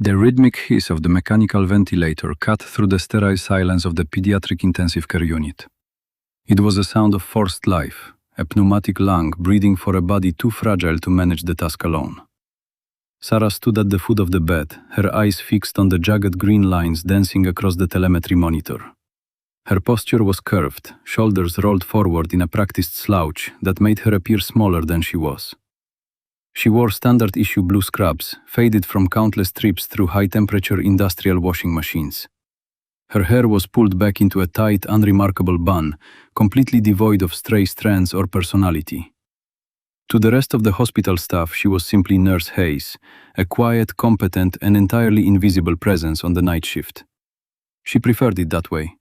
The rhythmic hiss of the mechanical ventilator cut through the sterile silence of the pediatric intensive care unit. It was a sound of forced life, a pneumatic lung breathing for a body too fragile to manage the task alone. Sarah stood at the foot of the bed, her eyes fixed on the jagged green lines dancing across the telemetry monitor. Her posture was curved, shoulders rolled forward in a practiced slouch that made her appear smaller than she was. She wore standard-issue blue scrubs, faded from countless trips through high-temperature industrial washing machines. Her hair was pulled back into a tight, unremarkable bun, completely devoid of stray strands or personality. To the rest of the hospital staff, she was simply Nurse Hayes, a quiet, competent, and entirely invisible presence on the night shift. She preferred it that way.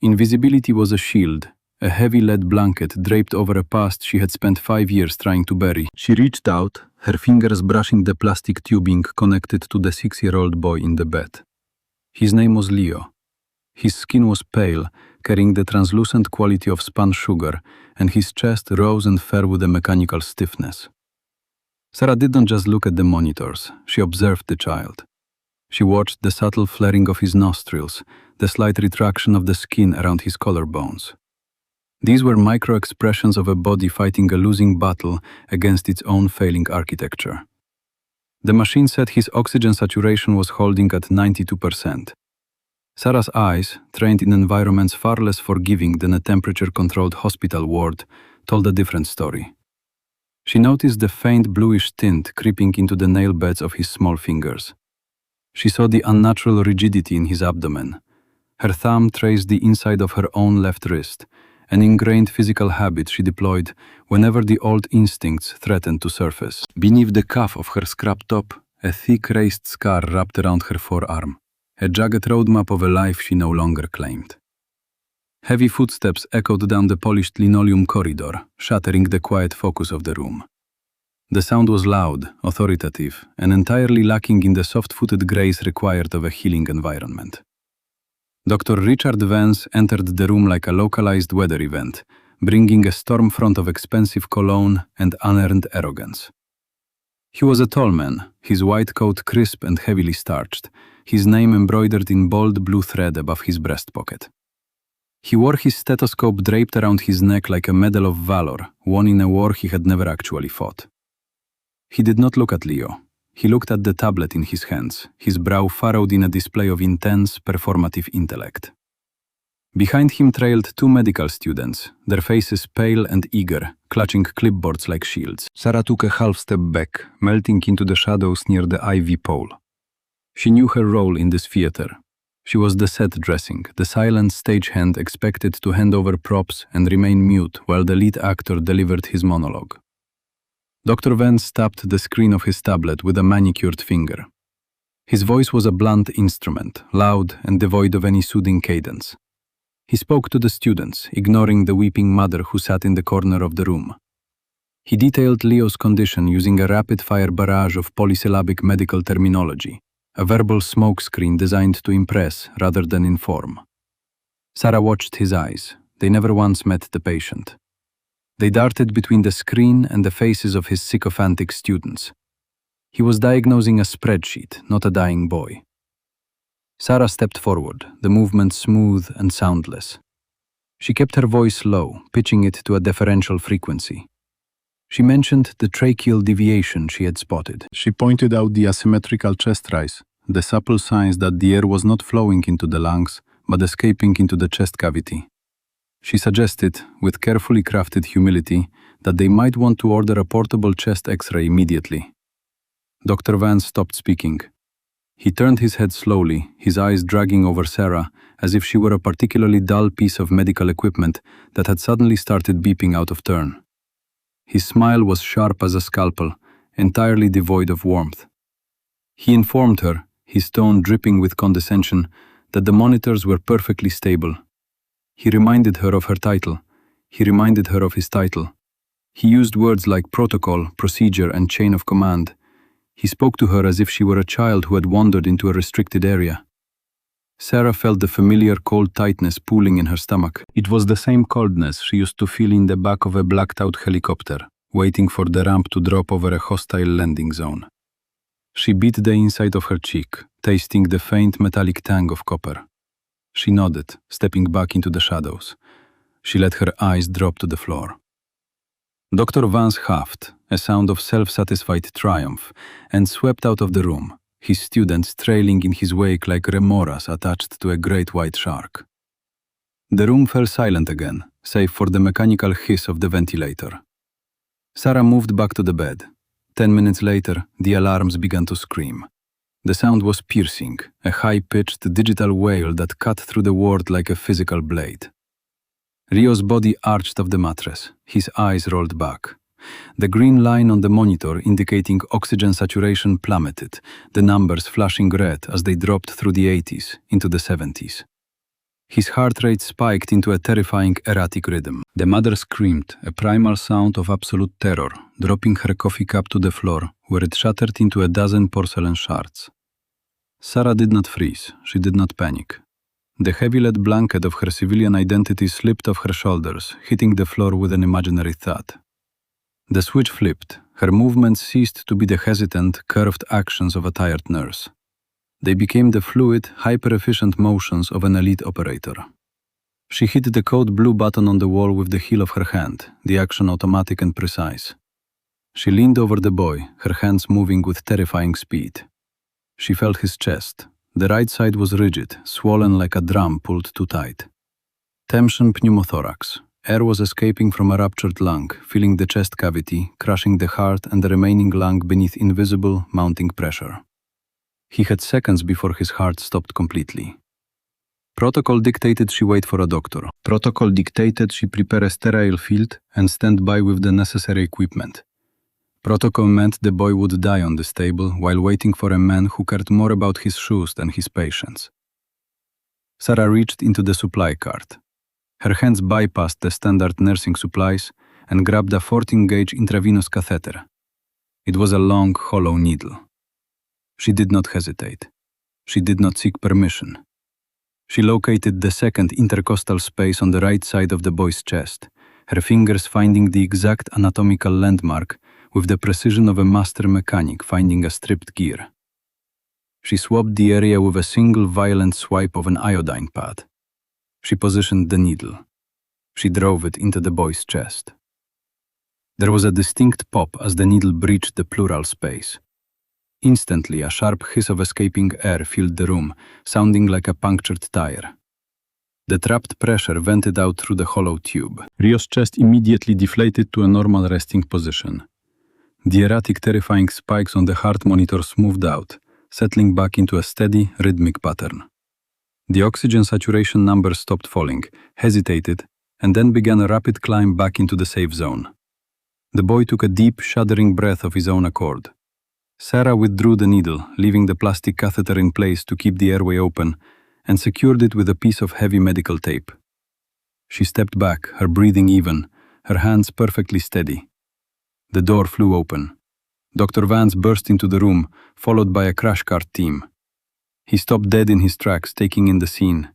Invisibility was a shield, a heavy lead blanket draped over a past she had spent 5 years trying to bury. She reached out, her fingers brushing the plastic tubing connected to the 6-year-old boy in the bed. His name was Leo. His skin was pale, carrying the translucent quality of spun sugar, and his chest rose and fell with a mechanical stiffness. Sarah didn't just look at the monitors, she observed the child. She watched the subtle flaring of his nostrils, the slight retraction of the skin around his collarbones. These were micro-expressions of a body fighting a losing battle against its own failing architecture. The machine said his oxygen saturation was holding at 92%. Sarah's eyes, trained in environments far less forgiving than a temperature-controlled hospital ward, told a different story. She noticed the faint bluish tint creeping into the nail beds of his small fingers. She saw the unnatural rigidity in his abdomen. Her thumb traced the inside of her own left wrist, an ingrained physical habit she deployed whenever the old instincts threatened to surface. Beneath the cuff of her scrap top, a thick raised scar wrapped around her forearm, a jagged roadmap of a life she no longer claimed. Heavy footsteps echoed down the polished linoleum corridor, shattering the quiet focus of the room. The sound was loud, authoritative, and entirely lacking in the soft-footed grace required of a healing environment. Dr. Richard Vance entered the room like a localized weather event, bringing a storm front of expensive cologne and unearned arrogance. He was a tall man, his white coat crisp and heavily starched, his name embroidered in bold blue thread above his breast pocket. He wore his stethoscope draped around his neck like a medal of valor, won in a war he had never actually fought. He did not look at Leo. He looked at the tablet in his hands, his brow furrowed in a display of intense, performative intellect. Behind him trailed 2 medical students, their faces pale and eager, clutching clipboards like shields. Sarah took a half step back, melting into the shadows near the IV pole. She knew her role in this theater. She was the set dressing, the silent stagehand expected to hand over props and remain mute while the lead actor delivered his monologue. Dr. Vance tapped the screen of his tablet with a manicured finger. His voice was a blunt instrument, loud and devoid of any soothing cadence. He spoke to the students, ignoring the weeping mother who sat in the corner of the room. He detailed Leo's condition using a rapid-fire barrage of polysyllabic medical terminology, a verbal smokescreen designed to impress rather than inform. Sarah watched his eyes. They never once met the patient. They darted between the screen and the faces of his sycophantic students. He was diagnosing a spreadsheet, not a dying boy. Sarah stepped forward, the movement smooth and soundless. She kept her voice low, pitching it to a deferential frequency. She mentioned the tracheal deviation she had spotted. She pointed out the asymmetrical chest rise, the supple signs that the air was not flowing into the lungs, but escaping into the chest cavity. She suggested, with carefully crafted humility, that they might want to order a portable chest X-ray immediately. Dr. Vance stopped speaking. He turned his head slowly, his eyes dragging over Sarah, as if she were a particularly dull piece of medical equipment that had suddenly started beeping out of turn. His smile was sharp as a scalpel, entirely devoid of warmth. He informed her, his tone dripping with condescension, that the monitors were perfectly stable. He reminded her of her title. He reminded her of his title. He used words like protocol, procedure, and chain of command. He spoke to her as if she were a child who had wandered into a restricted area. Sarah felt the familiar cold tightness pooling in her stomach. It was the same coldness she used to feel in the back of a blacked-out helicopter, waiting for the ramp to drop over a hostile landing zone. She beat the inside of her cheek, tasting the faint metallic tang of copper. She nodded, stepping back into the shadows. She let her eyes drop to the floor. Dr. Vance huffed, a sound of self-satisfied triumph, and swept out of the room, his students trailing in his wake like remoras attached to a great white shark. The room fell silent again, save for the mechanical hiss of the ventilator. Sarah moved back to the bed. 10 minutes later, the alarms began to scream. The sound was piercing, a high-pitched digital wail that cut through the ward like a physical blade. Rio's body arched off the mattress, his eyes rolled back. The green line on the monitor indicating oxygen saturation plummeted, the numbers flashing red as they dropped through the 80s into the 70s. His heart rate spiked into a terrifying erratic rhythm. The mother screamed, a primal sound of absolute terror, dropping her coffee cup to the floor, where it shattered into a dozen porcelain shards. Sarah did not freeze, she did not panic. The heavy lead blanket of her civilian identity slipped off her shoulders, hitting the floor with an imaginary thud. The switch flipped, her movements ceased to be the hesitant, curved actions of a tired nurse. They became the fluid, hyper-efficient motions of an elite operator. She hit the code blue button on the wall with the heel of her hand, the action automatic and precise. She leaned over the boy, her hands moving with terrifying speed. She felt his chest. The right side was rigid, swollen like a drum pulled too tight. Tension pneumothorax. Air was escaping from a ruptured lung, filling the chest cavity, crushing the heart and the remaining lung beneath invisible, mounting pressure. He had seconds before his heart stopped completely. Protocol dictated she wait for a doctor. Protocol dictated she prepare a sterile field and stand by with the necessary equipment. Protocol meant the boy would die on this table while waiting for a man who cared more about his shoes than his patients. Sarah reached into the supply cart. Her hands bypassed the standard nursing supplies and grabbed a 14-gauge intravenous catheter. It was a long, hollow needle. She did not hesitate. She did not seek permission. She located the second intercostal space on the right side of the boy's chest, her fingers finding the exact anatomical landmark with the precision of a master mechanic finding a stripped gear. She swabbed the area with a single violent swipe of an iodine pad. She positioned the needle. She drove it into the boy's chest. There was a distinct pop as the needle breached the pleural space. Instantly, a sharp hiss of escaping air filled the room, sounding like a punctured tire. The trapped pressure vented out through the hollow tube. Rio's chest immediately deflated to a normal resting position. The erratic, terrifying spikes on the heart monitor smoothed out, settling back into a steady, rhythmic pattern. The oxygen saturation number stopped falling, hesitated, and then began a rapid climb back into the safe zone. The boy took a deep, shuddering breath of his own accord. Sarah withdrew the needle, leaving the plastic catheter in place to keep the airway open, and secured it with a piece of heavy medical tape. She stepped back, her breathing even, her hands perfectly steady. The door flew open. Dr. Vance burst into the room, followed by a crash cart team. He stopped dead in his tracks, taking in the scene.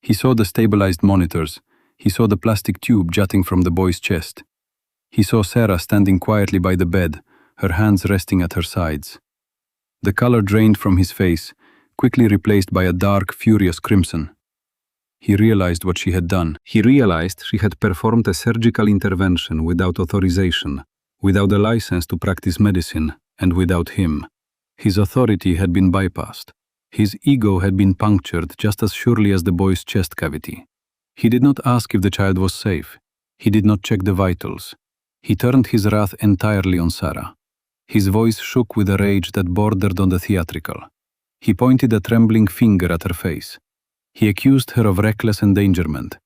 He saw the stabilized monitors. He saw the plastic tube jutting from the boy's chest. He saw Sarah standing quietly by the bed, her hands resting at her sides. The color drained from his face, quickly replaced by a dark, furious crimson. He realized what she had done. He realized she had performed a surgical intervention without authorization, without a license to practice medicine, and without him. His authority had been bypassed. His ego had been punctured just as surely as the boy's chest cavity. He did not ask if the child was safe. He did not check the vitals. He turned his wrath entirely on Sarah. His voice shook with a rage that bordered on the theatrical. He pointed a trembling finger at her face. He accused her of reckless endangerment.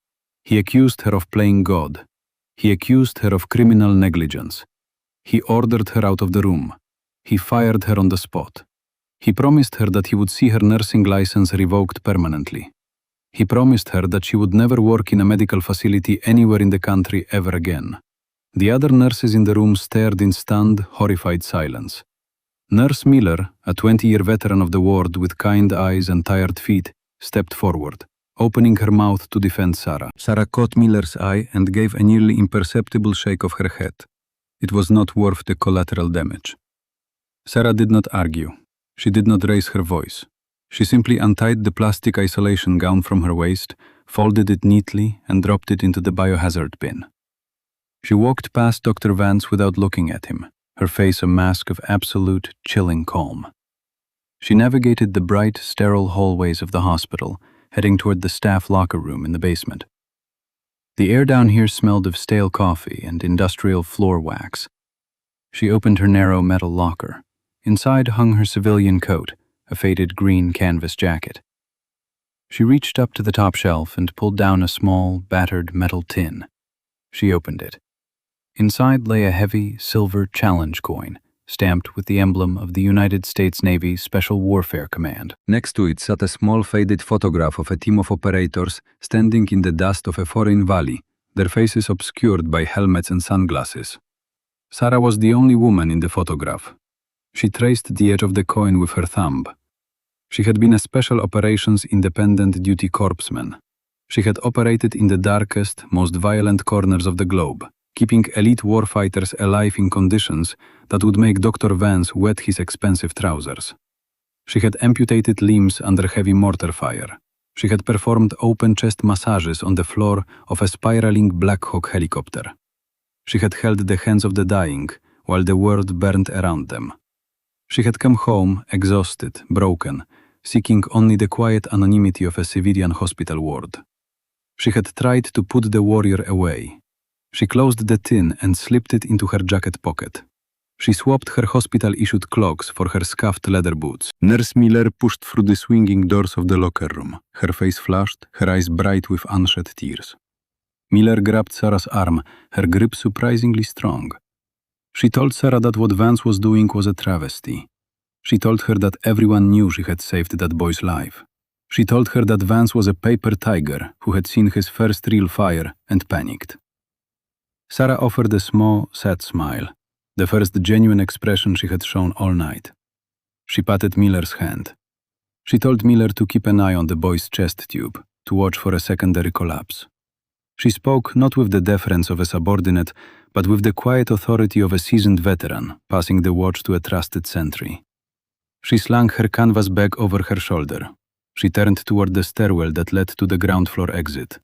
He accused her of playing God. He accused her of criminal negligence. He ordered her out of the room. He fired her on the spot. He promised her that he would see her nursing license revoked permanently. He promised her that she would never work in a medical facility anywhere in the country ever again. The other nurses in the room stared in stunned, horrified silence. Nurse Miller, a 20-year veteran of the ward with kind eyes and tired feet, stepped forward, opening her mouth to defend Sarah. Sarah caught Miller's eye and gave a nearly imperceptible shake of her head. It was not worth the collateral damage. Sarah did not argue. She did not raise her voice. She simply untied the plastic isolation gown from her waist, folded it neatly, and dropped it into the biohazard bin. She walked past Dr. Vance without looking at him, her face a mask of absolute, chilling calm. She navigated the bright, sterile hallways of the hospital, heading toward the staff locker room in the basement. The air down here smelled of stale coffee and industrial floor wax. She opened her narrow metal locker. Inside hung her civilian coat, a faded green canvas jacket. She reached up to the top shelf and pulled down a small, battered metal tin. She opened it. Inside lay a heavy, silver challenge coin, stamped with the emblem of the United States Navy Special Warfare Command. Next to it sat a small faded photograph of a team of operators standing in the dust of a foreign valley, their faces obscured by helmets and sunglasses. Sarah was the only woman in the photograph. She traced the edge of the coin with her thumb. She had been a Special Operations Independent Duty Corpsman. She had operated in the darkest, most violent corners of the globe, keeping elite warfighters alive in conditions that would make Dr. Vance wet his expensive trousers. She had amputated limbs under heavy mortar fire. She had performed open-chest massages on the floor of a spiraling Black Hawk helicopter. She had held the hands of the dying while the world burned around them. She had come home, exhausted, broken, seeking only the quiet anonymity of a civilian hospital ward. She had tried to put the warrior away. She closed the tin and slipped it into her jacket pocket. She swapped her hospital-issued clogs for her scuffed leather boots. Nurse Miller pushed through the swinging doors of the locker room, her face flushed, her eyes bright with unshed tears. Miller grabbed Sarah's arm, her grip surprisingly strong. She told Sarah that what Vance was doing was a travesty. She told her that everyone knew she had saved that boy's life. She told her that Vance was a paper tiger who had seen his first real fire and panicked. Sarah offered a small, sad smile, the first genuine expression she had shown all night. She patted Miller's hand. She told Miller to keep an eye on the boy's chest tube, to watch for a secondary collapse. She spoke not with the deference of a subordinate, but with the quiet authority of a seasoned veteran, passing the watch to a trusted sentry. She slung her canvas bag over her shoulder. She turned toward the stairwell that led to the ground floor exit.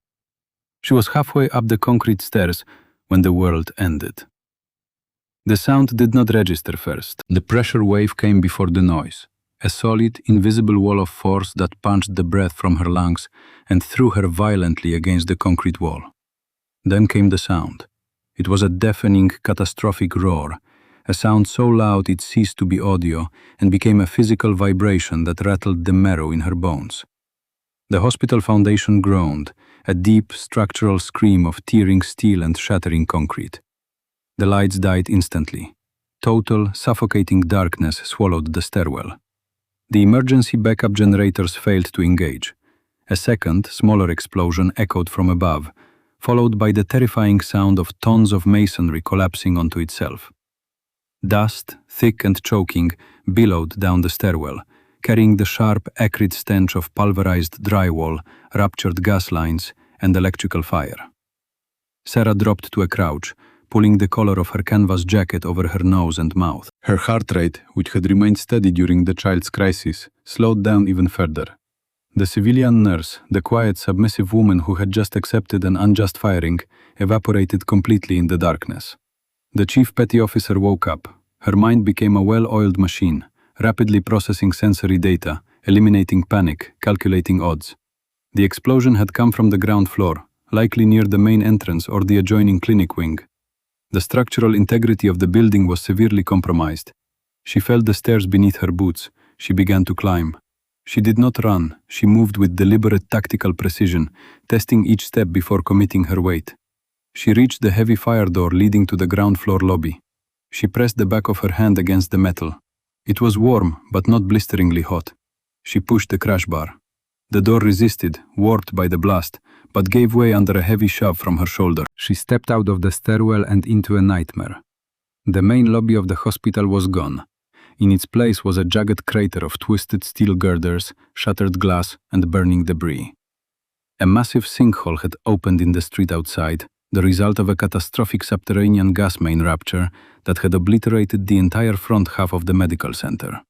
She was halfway up the concrete stairs when the world ended. The sound did not register first. The pressure wave came before the noise, a solid, invisible wall of force that punched the breath from her lungs and threw her violently against the concrete wall. Then came the sound. It was a deafening, catastrophic roar, a sound so loud it ceased to be audio and became a physical vibration that rattled the marrow in her bones. The hospital foundation groaned, a deep, structural scream of tearing steel and shattering concrete. The lights died instantly. Total, suffocating darkness swallowed the stairwell. The emergency backup generators failed to engage. A second, smaller explosion echoed from above, followed by the terrifying sound of tons of masonry collapsing onto itself. Dust, thick and choking, billowed down the stairwell, carrying the sharp, acrid stench of pulverized drywall, ruptured gas lines, and electrical fire. Sarah dropped to a crouch, pulling the collar of her canvas jacket over her nose and mouth. Her heart rate, which had remained steady during the child's crisis, slowed down even further. The civilian nurse, the quiet, submissive woman who had just accepted an unjust firing, evaporated completely in the darkness. The chief petty officer woke up. Her mind became a well-oiled machine, rapidly processing sensory data, eliminating panic, calculating odds. The explosion had come from the ground floor, likely near the main entrance or the adjoining clinic wing. The structural integrity of the building was severely compromised. She felt the stairs beneath her boots. She began to climb. She did not run. She moved with deliberate tactical precision, testing each step before committing her weight. She reached the heavy fire door leading to the ground floor lobby. She pressed the back of her hand against the metal. It was warm, but not blisteringly hot. She pushed the crash bar. The door resisted, warped by the blast, but gave way under a heavy shove from her shoulder. She stepped out of the stairwell and into a nightmare. The main lobby of the hospital was gone. In its place was a jagged crater of twisted steel girders, shattered glass, and burning debris. A massive sinkhole had opened in the street outside, the result of a catastrophic subterranean gas main rupture that had obliterated the entire front half of the medical center.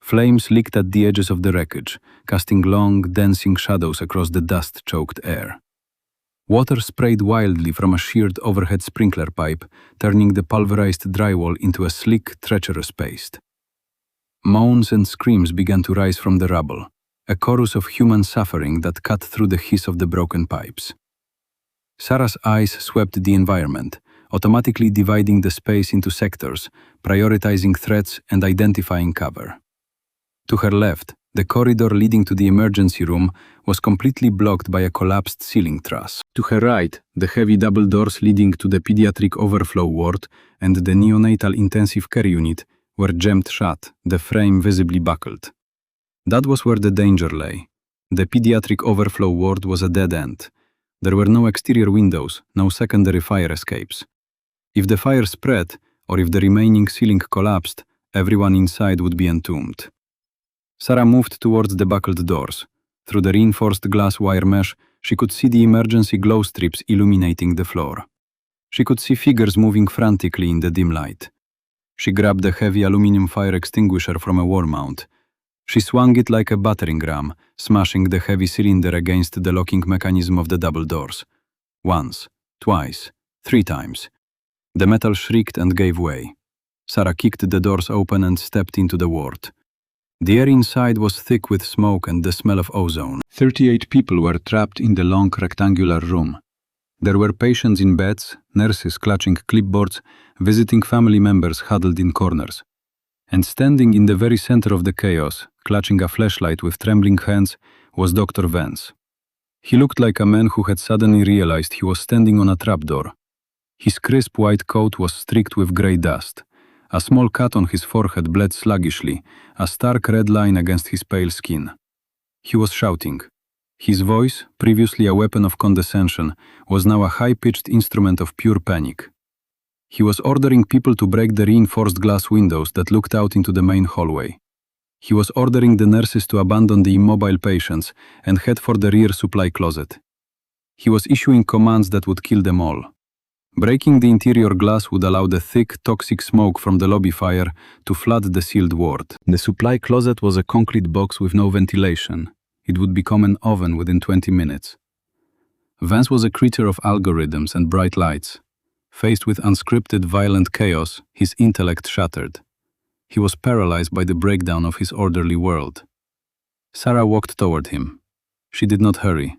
Flames licked at the edges of the wreckage, casting long, dancing shadows across the dust-choked air. Water sprayed wildly from a sheared overhead sprinkler pipe, turning the pulverized drywall into a slick, treacherous paste. Moans and screams began to rise from the rubble, a chorus of human suffering that cut through the hiss of the broken pipes. Sarah's eyes swept the environment, automatically dividing the space into sectors, prioritizing threats and identifying cover. To her left, the corridor leading to the emergency room was completely blocked by a collapsed ceiling truss. To her right, the heavy double doors leading to the pediatric overflow ward and the neonatal intensive care unit were jammed shut, the frame visibly buckled. That was where the danger lay. The pediatric overflow ward was a dead end. There were no exterior windows, no secondary fire escapes. If the fire spread, or if the remaining ceiling collapsed, everyone inside would be entombed. Sarah moved towards the buckled doors. Through the reinforced glass wire mesh, she could see the emergency glow strips illuminating the floor. She could see figures moving frantically in the dim light. She grabbed a heavy aluminum fire extinguisher from a wall mount. She swung it like a battering ram, smashing the heavy cylinder against the locking mechanism of the double doors. Once, twice, 3 times. The metal shrieked and gave way. Sarah kicked the doors open and stepped into the ward. The air inside was thick with smoke and the smell of ozone. 38 people were trapped in the long rectangular room. There were patients in beds, nurses clutching clipboards, visiting family members huddled in corners. And standing in the very center of the chaos, clutching a flashlight with trembling hands, was Dr. Vance. He looked like a man who had suddenly realized he was standing on a trapdoor. His crisp white coat was streaked with gray dust. A small cut on his forehead bled sluggishly, a stark red line against his pale skin. He was shouting. His voice, previously a weapon of condescension, was now a high-pitched instrument of pure panic. He was ordering people to break the reinforced glass windows that looked out into the main hallway. He was ordering the nurses to abandon the immobile patients and head for the rear supply closet. He was issuing commands that would kill them all. Breaking the interior glass would allow the thick, toxic smoke from the lobby fire to flood the sealed ward. The supply closet was a concrete box with no ventilation. It would become an oven within 20 minutes. Vance was a creature of algorithms and bright lights. Faced with unscripted, violent chaos, his intellect shattered. He was paralyzed by the breakdown of his orderly world. Sarah walked toward him. She did not hurry.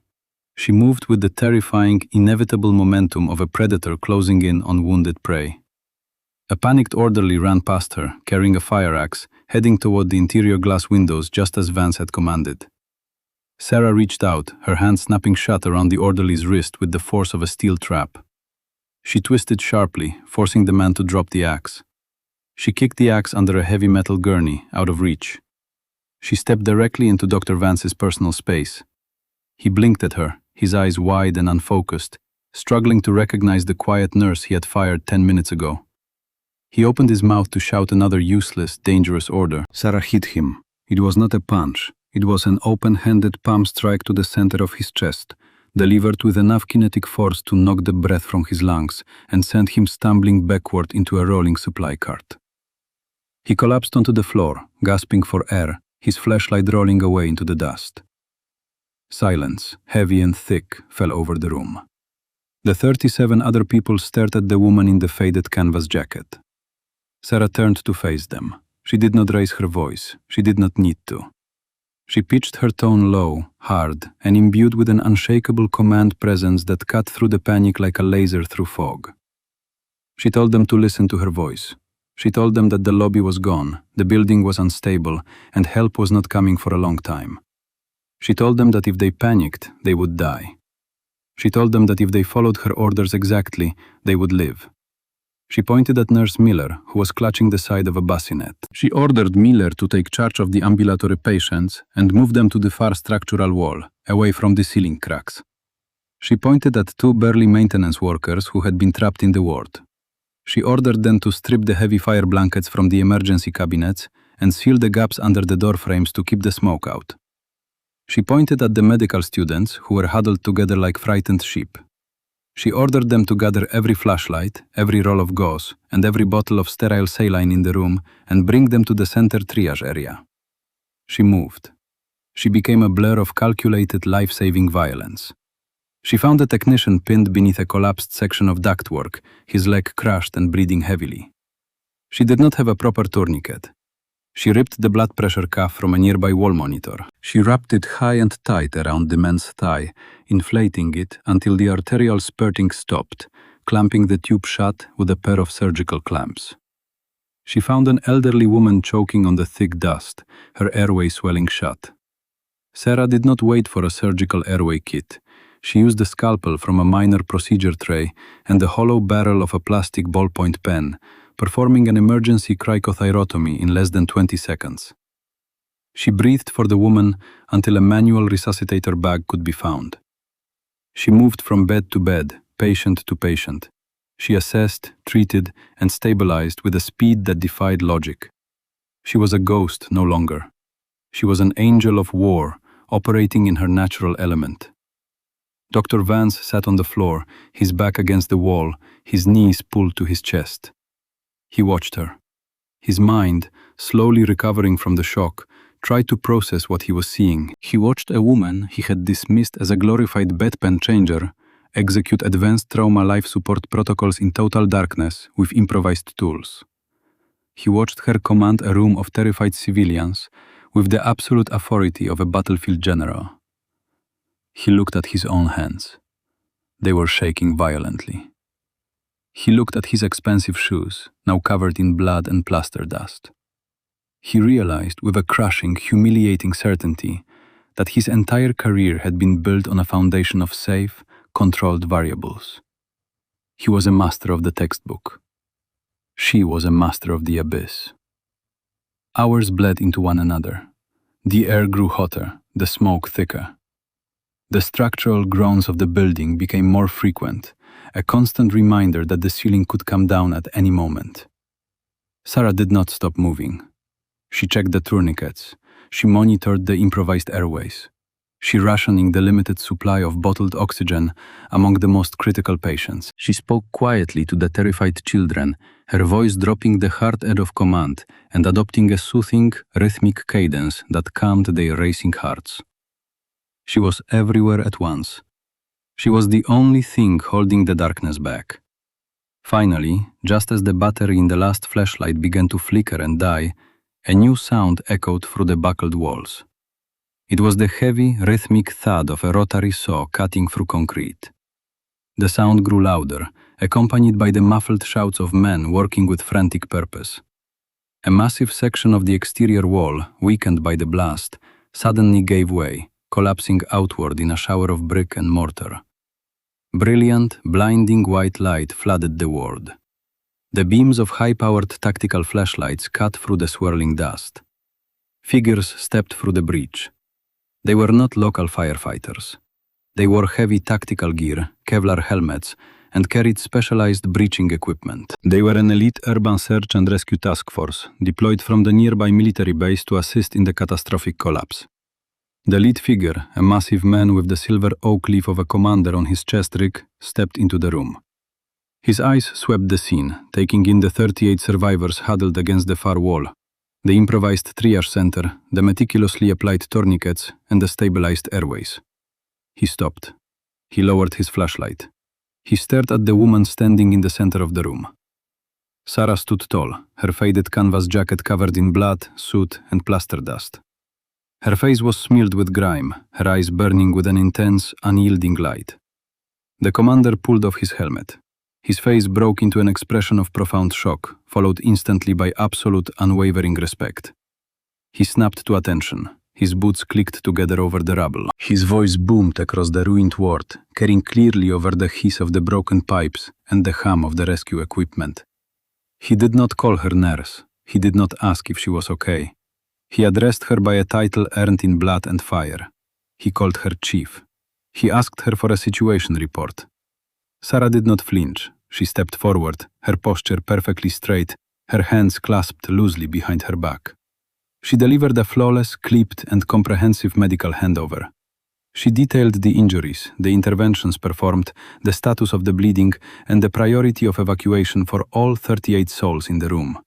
She moved with the terrifying, inevitable momentum of a predator closing in on wounded prey. A panicked orderly ran past her, carrying a fire axe, heading toward the interior glass windows just as Vance had commanded. Sarah reached out, her hand snapping shut around the orderly's wrist with the force of a steel trap. She twisted sharply, forcing the man to drop the axe. She kicked the axe under a heavy metal gurney, out of reach. She stepped directly into Dr. Vance's personal space. He blinked at her, his eyes wide and unfocused, struggling to recognize the quiet nurse he had fired 10 minutes ago. He opened his mouth to shout another useless, dangerous order. Sarah hit him. It was not a punch. It was an open-handed palm strike to the center of his chest, delivered with enough kinetic force to knock the breath from his lungs and send him stumbling backward into a rolling supply cart. He collapsed onto the floor, gasping for air, his flashlight rolling away into the dust. Silence, heavy and thick, fell over the room. The 37 other people stared at the woman in the faded canvas jacket. Sarah turned to face them. She did not raise her voice. She did not need to. She pitched her tone low, hard, and imbued with an unshakable command presence that cut through the panic like a laser through fog. She told them to listen to her voice. She told them that the lobby was gone, the building was unstable, and help was not coming for a long time. She told them that if they panicked, they would die. She told them that if they followed her orders exactly, they would live. She pointed at Nurse Miller, who was clutching the side of a bassinet. She ordered Miller to take charge of the ambulatory patients and move them to the far structural wall, away from the ceiling cracks. She pointed at 2 burly maintenance workers who had been trapped in the ward. She ordered them to strip the heavy fire blankets from the emergency cabinets and seal the gaps under the door frames to keep the smoke out. She pointed at the medical students who were huddled together like frightened sheep. She ordered them to gather every flashlight, every roll of gauze, and every bottle of sterile saline in the room and bring them to the center triage area. She moved. She became a blur of calculated, life-saving violence. She found the technician pinned beneath a collapsed section of ductwork, his leg crushed and bleeding heavily. She did not have a proper tourniquet. She ripped the blood pressure cuff from a nearby wall monitor. She wrapped it high and tight around the man's thigh, inflating it until the arterial spurting stopped, clamping the tube shut with a pair of surgical clamps. She found an elderly woman choking on the thick dust, her airway swelling shut. Sarah did not wait for a surgical airway kit. She used a scalpel from a minor procedure tray and the hollow barrel of a plastic ballpoint pen, performing an emergency cricothyrotomy in less than 20 seconds. She breathed for the woman until a manual resuscitator bag could be found. She moved from bed to bed, patient to patient. She assessed, treated, and stabilized with a speed that defied logic. She was a ghost no longer. She was an angel of war, operating in her natural element. Dr. Vance sat on the floor, his back against the wall, his knees pulled to his chest. He watched her. His mind, slowly recovering from the shock, tried to process what he was seeing. He watched a woman he had dismissed as a glorified bedpan changer execute advanced trauma life support protocols in total darkness with improvised tools. He watched her command a room of terrified civilians with the absolute authority of a battlefield general. He looked at his own hands. They were shaking violently. He looked at his expensive shoes, now covered in blood and plaster dust. He realized with a crushing, humiliating certainty that his entire career had been built on a foundation of safe, controlled variables. He was a master of the textbook. She was a master of the abyss. Hours bled into one another. The air grew hotter, the smoke thicker. The structural groans of the building became more frequent, a constant reminder that the ceiling could come down at any moment. Sarah did not stop moving. She checked the tourniquets. She monitored the improvised airways. She rationing the limited supply of bottled oxygen among the most critical patients. She spoke quietly to the terrified children, her voice dropping the hard edge of command and adopting a soothing, rhythmic cadence that calmed their racing hearts. She was everywhere at once. She was the only thing holding the darkness back. Finally, just as the battery in the last flashlight began to flicker and die, a new sound echoed through the buckled walls. It was the heavy, rhythmic thud of a rotary saw cutting through concrete. The sound grew louder, accompanied by the muffled shouts of men working with frantic purpose. A massive section of the exterior wall, weakened by the blast, suddenly gave way, collapsing outward in a shower of brick and mortar. Brilliant, blinding white light flooded the ward. The beams of high-powered tactical flashlights cut through the swirling dust. Figures stepped through the breach. They were not local firefighters. They wore heavy tactical gear, Kevlar helmets, and carried specialized breaching equipment. They were an elite urban search and rescue task force, deployed from the nearby military base to assist in the catastrophic collapse. The lead figure, a massive man with the silver oak leaf of a commander on his chest rig, stepped into the room. His eyes swept the scene, taking in the 38 survivors huddled against the far wall, the improvised triage center, the meticulously applied tourniquets, and the stabilized airways. He stopped. He lowered his flashlight. He stared at the woman standing in the center of the room. Sarah stood tall, her faded canvas jacket covered in blood, soot, and plaster dust. Her face was smeared with grime, her eyes burning with an intense, unyielding light. The commander pulled off his helmet. His face broke into an expression of profound shock, followed instantly by absolute, unwavering respect. He snapped to attention. His boots clicked together over the rubble. His voice boomed across the ruined ward, carrying clearly over the hiss of the broken pipes and the hum of the rescue equipment. He did not call her nurse. He did not ask if she was okay. He addressed her by a title earned in blood and fire. He called her chief. He asked her for a situation report. Sarah did not flinch. She stepped forward, her posture perfectly straight, her hands clasped loosely behind her back. She delivered a flawless, clipped, and comprehensive medical handover. She detailed the injuries, the interventions performed, the status of the bleeding, and the priority of evacuation for all 38 souls in the room.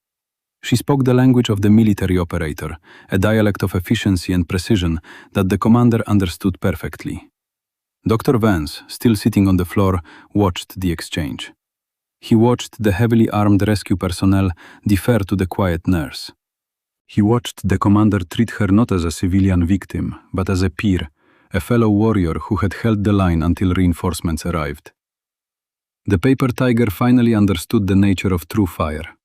She spoke the language of the military operator, a dialect of efficiency and precision that the commander understood perfectly. Dr. Vance, still sitting on the floor, watched the exchange. He watched the heavily armed rescue personnel defer to the quiet nurse. He watched the commander treat her not as a civilian victim, but as a peer, a fellow warrior who had held the line until reinforcements arrived. The paper tiger finally understood the nature of true fire.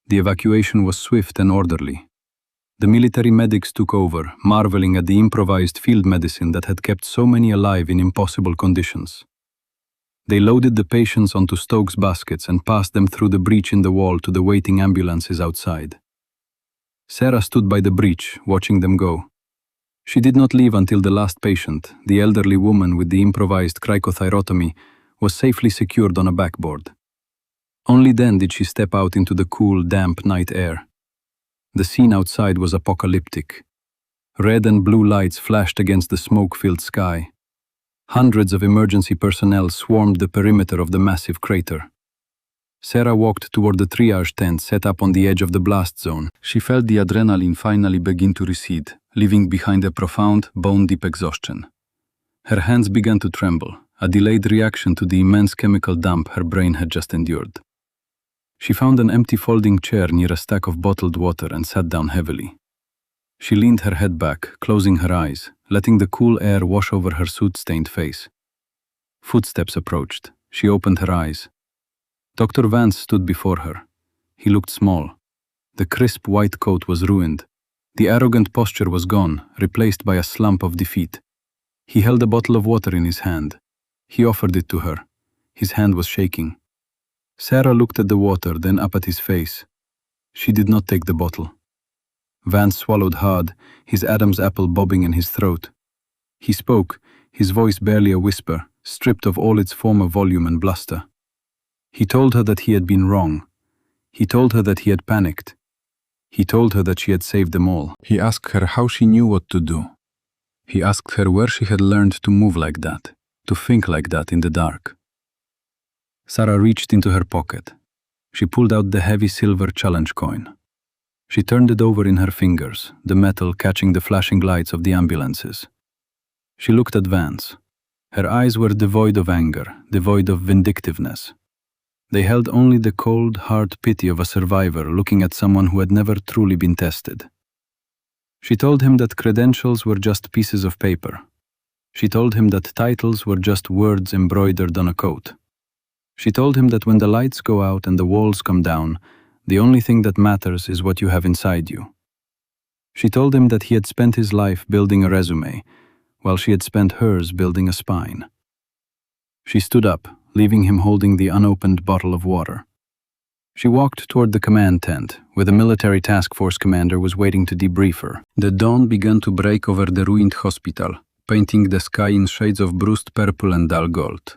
The evacuation was swift and orderly. The military medics took over, marveling at the improvised field medicine that had kept so many alive in impossible conditions. They loaded the patients onto Stokes baskets and passed them through the breach in the wall to the waiting ambulances outside. Sarah stood by the breach, watching them go. She did not leave until the last patient, the elderly woman with the improvised cricothyrotomy, was safely secured on a backboard. Only then did she step out into the cool, damp night air. The scene outside was apocalyptic. Red and blue lights flashed against the smoke-filled sky. Hundreds of emergency personnel swarmed the perimeter of the massive crater. Sarah walked toward the triage tent set up on the edge of the blast zone. She felt the adrenaline finally begin to recede, leaving behind a profound, bone-deep exhaustion. Her hands began to tremble, a delayed reaction to the immense chemical dump her brain had just endured. She found an empty folding chair near a stack of bottled water and sat down heavily. She leaned her head back, closing her eyes, letting the cool air wash over her soot-stained face. Footsteps approached. She opened her eyes. Dr. Vance stood before her. He looked small. The crisp white coat was ruined. The arrogant posture was gone, replaced by a slump of defeat. He held a bottle of water in his hand. He offered it to her. His hand was shaking. Sarah looked at the water, then up at his face. She did not take the bottle. Vance swallowed hard, his Adam's apple bobbing in his throat. He spoke, his voice barely a whisper, stripped of all its former volume and bluster. He told her that he had been wrong. He told her that he had panicked. He told her that she had saved them all. He asked her how she knew what to do. He asked her where she had learned to move like that, to think like that in the dark. Sarah reached into her pocket. She pulled out the heavy silver challenge coin. She turned it over in her fingers, the metal catching the flashing lights of the ambulances. She looked at Vance. Her eyes were devoid of anger, devoid of vindictiveness. They held only the cold, hard pity of a survivor looking at someone who had never truly been tested. She told him that credentials were just pieces of paper. She told him that titles were just words embroidered on a coat. She told him that when the lights go out and the walls come down, the only thing that matters is what you have inside you. She told him that he had spent his life building a resume, while she had spent hers building a spine. She stood up, leaving him holding the unopened bottle of water. She walked toward the command tent, where the military task force commander was waiting to debrief her. The dawn began to break over the ruined hospital, painting the sky in shades of bruised purple and dull gold.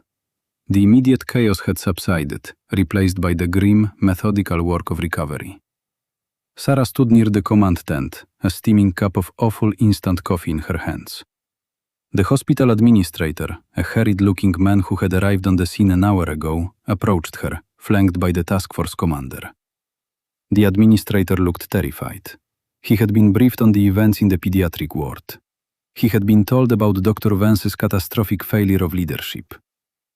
The immediate chaos had subsided, replaced by the grim, methodical work of recovery. Sarah stood near the command tent, a steaming cup of awful instant coffee in her hands. The hospital administrator, a harried-looking man who had arrived on the scene an hour ago, approached her, flanked by the task force commander. The administrator looked terrified. He had been briefed on the events in the pediatric ward. He had been told about Dr. Vance's catastrophic failure of leadership.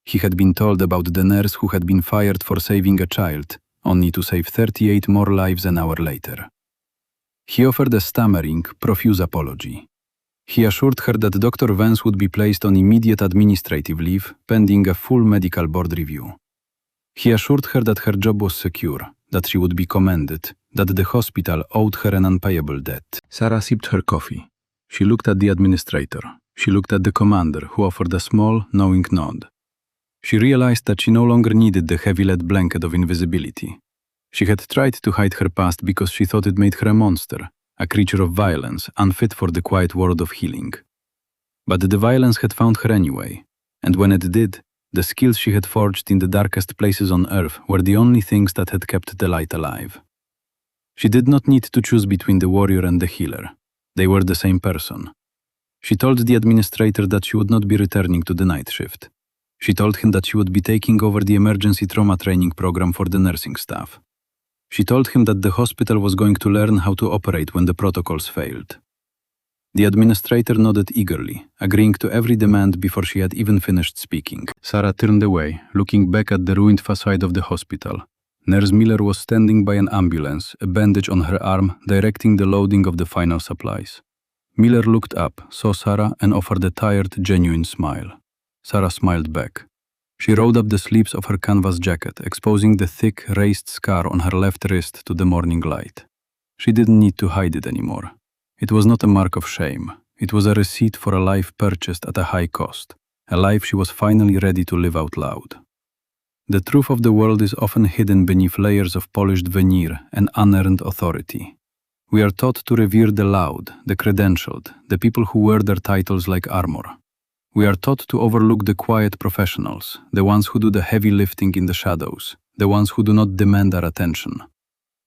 He had been told about the nurse who had been fired for saving a child, only to save 38 more lives an hour later. He offered a stammering, profuse apology. He assured her that Dr. Vance would be placed on immediate administrative leave, pending a full medical board review. He assured her that her job was secure, that she would be commended, that the hospital owed her an unpayable debt. Sarah sipped her coffee. She looked at the administrator. She looked at the commander, who offered a small, knowing nod. She realized that she no longer needed the heavy lead blanket of invisibility. She had tried to hide her past because she thought it made her a monster, a creature of violence, unfit for the quiet world of healing. But the violence had found her anyway, and when it did, the skills she had forged in the darkest places on Earth were the only things that had kept the light alive. She did not need to choose between the warrior and the healer. They were the same person. She told the administrator that she would not be returning to the night shift. She told him that she would be taking over the emergency trauma training program for the nursing staff. She told him that the hospital was going to learn how to operate when the protocols failed. The administrator nodded eagerly, agreeing to every demand before she had even finished speaking. Sarah turned away, looking back at the ruined facade of the hospital. Nurse Miller was standing by an ambulance, a bandage on her arm, directing the loading of the final supplies. Miller looked up, saw Sarah, and offered a tired, genuine smile. Sarah smiled back. She rolled up the sleeves of her canvas jacket, exposing the thick, raised scar on her left wrist to the morning light. She didn't need to hide it anymore. It was not a mark of shame. It was a receipt for a life purchased at a high cost, a life she was finally ready to live out loud. The truth of the world is often hidden beneath layers of polished veneer and unearned authority. We are taught to revere the loud, the credentialed, the people who wear their titles like armor. We are taught to overlook the quiet professionals, the ones who do the heavy lifting in the shadows, the ones who do not demand our attention.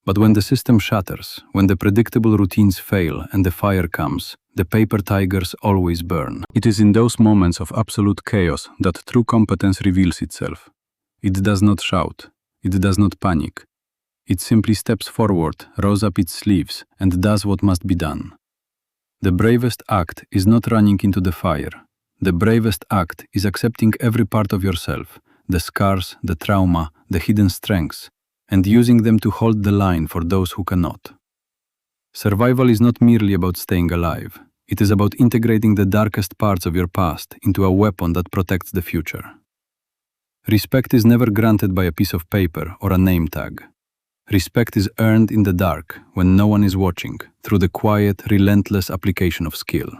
But when the system shatters, when the predictable routines fail and the fire comes, the paper tigers always burn. It is in those moments of absolute chaos that true competence reveals itself. It does not shout. It does not panic. It simply steps forward, rolls up its sleeves, and does what must be done. The bravest act is not running into the fire. The bravest act is accepting every part of yourself, the scars, the trauma, the hidden strengths, and using them to hold the line for those who cannot. Survival is not merely about staying alive. It is about integrating the darkest parts of your past into a weapon that protects the future. Respect is never granted by a piece of paper or a name tag. Respect is earned in the dark, when no one is watching, through the quiet, relentless application of skill.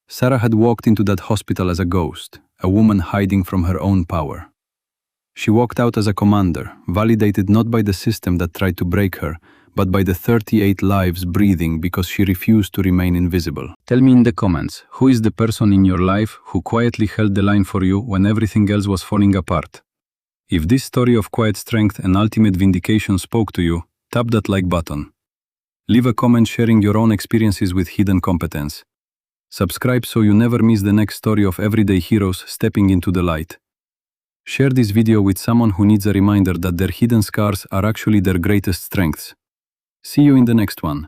Sarah had walked into that hospital as a ghost, a woman hiding from her own power. She walked out as a commander, validated not by the system that tried to break her, but by the 38 lives breathing because she refused to remain invisible. Tell me in the comments, who is the person in your life who quietly held the line for you when everything else was falling apart? If this story of quiet strength and ultimate vindication spoke to you, tap that like button. Leave a comment sharing your own experiences with hidden competence. Subscribe so you never miss the next story of everyday heroes stepping into the light. Share this video with someone who needs a reminder that their hidden scars are actually their greatest strengths. See you in the next one.